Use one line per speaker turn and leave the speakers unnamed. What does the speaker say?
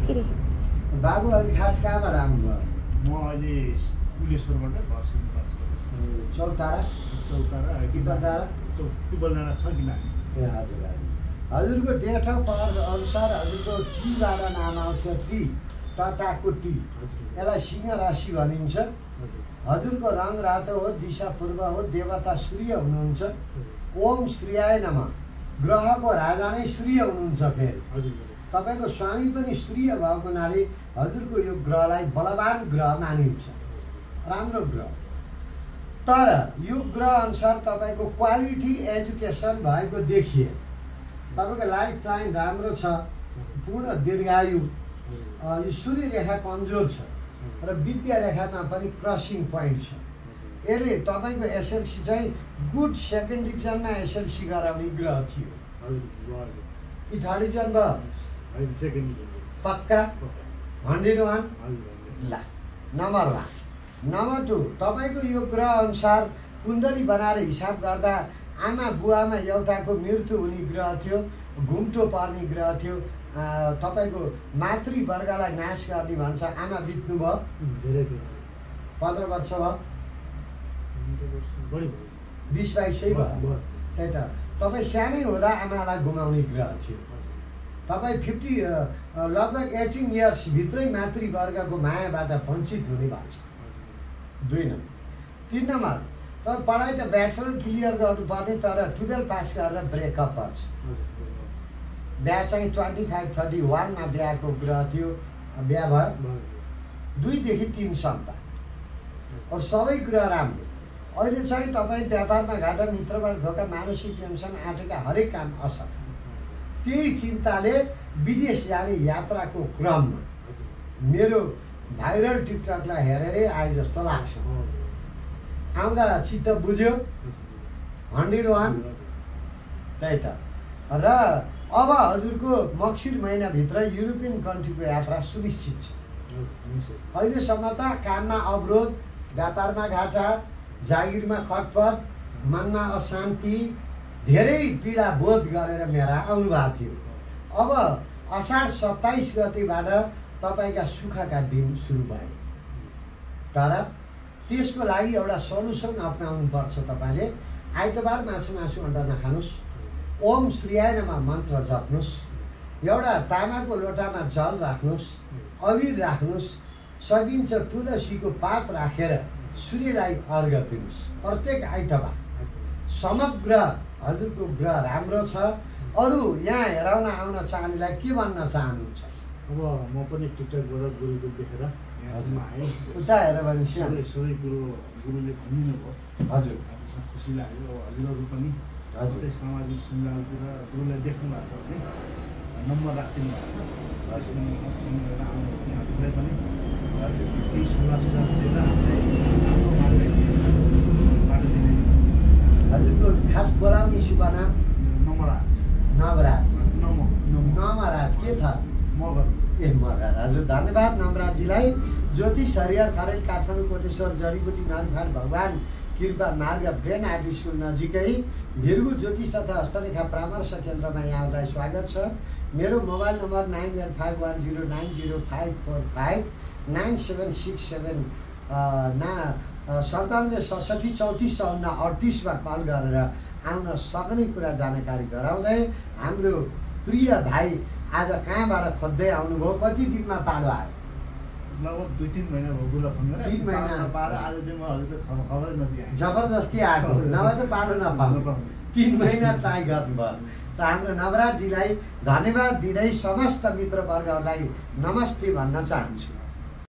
माथिरे।
बाबु अहिले खास कहाँबाट आउनुभयो?
म अहिले कुलेश्वरबाट घर सुरु गर्छु।
चौतारा
पिपलडाँडा छ किन
ए हजुर हजुर। हजुरको डेट अफ बर्थ अनुसार हजुरको टीबाट नाम आउँछ। टी टटाको टी, यसलाई सिंह राशि भनिन्छ। हजुरको रङ रातो हो, दिशा पूर्व हो, देवता सूर्य हुनुहुन्छ। ओम श्रीयाय नमः। ग्रहको राजा नै सूर्य हुनुहुन्छ। फेरि तपाईँको स्वामी पनि सूर्य भएको हुनाले हजुरको यो ग्रहलाई बलवान ग्रह मानिन्छ, राम्रो ग्रह। तर यो ग्रह अनुसार तपाईँको क्वालिटी एजुकेसन भएको देखिए। तपाईँको लाइफ लाइन राम्रो छ, पूर्ण दीर्घायु। यो सूर्य रेखा कमजोर छ र विद्या रेखामा पनि क्रसिङ पोइन्ट छ। यसले तपाईँको एसएलसी चाहिँ गुड सेकेन्ड डिभिजनमा एसएलसी गराउने ग्रह थियो कि थर्ड डिभिजन भयो? पक्का 101। ल नम्बर 1। नम्बर 2, तपाईँको यो ग्रह अनुसार कुण्डली बनाएर हिसाब गर्दा आमा बुवामा एउटाको मृत्यु हुने ग्रह थियो, घुम्टो पर्ने ग्रह थियो। तपाईँको मातृवर्गलाई नाश गर्ने भन्छ। आमा बित्नुभयो, 15 वर्ष भयो, 20-22 भयो। त्यही त तपाईँ सानै हुँदा आमालाई गुमाउने ग्रह थियो। तपाईँ 50 लगभग 18 इयर्सभित्रै मातृवर्गको मायाबाट वञ्चित हुने भन्छ। 2 नम्बर। 3 नम्बर, तपाईँ पढाइ त ब्याचलर क्लियर गर्नुपर्ने, तर 12 पास गरेर ब्रेकअप गर्छ। बिहा चाहिँ 25-31मा बिहाको ग्रह थियो, बिहा भयो। 2 देखि 3 सन्तान अरू सबै ग्रह राम्रो। अहिले चाहिँ तपाईँ व्यापारमा घाटा, मित्रबाट धोका, मानसिक टेन्सन, आँटेका हरेक काम असफल। त्यही चिन्ताले विदेश जाने यात्राको क्रममा मेरो भाइरल टिकटकलाई हेरेरै आए जस्तो लाग्छ। आउँदा चित्त बुझ्यो। 101। त्यही त। र अब हजुरको मक्सिर महिनाभित्र युरोपियन कन्ट्रीको यात्रा सुनिश्चित छ। अहिलेसम्म त काममा अवरोध, व्यापारमा घाटा, जागिरमा खटपट, मनमा अशान्ति, धेरै पीडा बोध गरेर मेरा आउनुभएको थियो। अब असाढ 27 गतेबाट तपाईँका सुखका दिन सुरु भए। तर त्यसको लागि एउटा सल्युसन अपनाउनुपर्छ। तपाईँले आइतबार मासु अन्डा नखानुहोस्। ओम श्रीयाय नमः मन्त्र जप्नुहोस्। एउटा तामाको लोटामा जल राख्नुहोस्, अबिर राख्नुहोस्। सकिन्छ तुलसीको पात राखेर सूर्यलाई अर्घ्य दिनुहोस् प्रत्येक आइतबार। समग्र हजुरको ग्रह राम्रो छ। अरू यहाँ हेराउन आउन चाहनेलाई के भन्न चाहनुहुन्छ?
अब म पनि टिकटकबाट गुरुको देखेर
उता हेर भने
सबै गुरुले भनिदिनु भयो।
हजुर
खुसी लाग्यो। हजुरहरू पनि हजुर सामाजिक सञ्जालतिर गुरुलाई देख्नु भएको छ भने नम्बर राखिदिनु भएको छ। हजुरलाई पनि हजुर केही सल्लाह सुझाव दिएर हामीलाई राम्रो मार्ग बाटो देखाइदिनु।
हजुरको खास बोलाउने शुभ नाम?
नमराज।
नवराज।
नमराज
के छ?
मगर।
ए मगर। हजुर धन्यवाद नवराजजीलाई। ज्योतिष हरिहर खरेल, काठमाडौँ, कोटेश्वर, जडीबुटी, नरफाट, भगवान कृपा मार्ग, ब्रेन आर्ट स्कुल नजिकै भिरगु ज्योतिष तथा हस्तरेखा परामर्श केन्द्रमा यहाँलाई स्वागत छ। मेरो मोबाइल नम्बर 9851090545 9767 97 67 34 38मा कल गरेर आउन सक्ने कुरा जानकारी गराउँदै हाम्रो प्रिय भाइ आज कहाँबाट खोज्दै आउनुभयो? कति दिनमा पालो आयो?
लगभग 2-3 महिना भयो। गुरुलाई फोन गरेँ
3 महिना
पालो। आज चाहिँ म हजुरको खबरै नदिएँ।
जबरजस्ती आएको, नभए त पालो नपाउनु। 3 महिना ट्राई गर्नुभयो। त हाम्रो नवराजजीलाई धन्यवाद दिँदै समस्त मित्रवर्गहरूलाई नमस्ते भन्न चाहन्छु।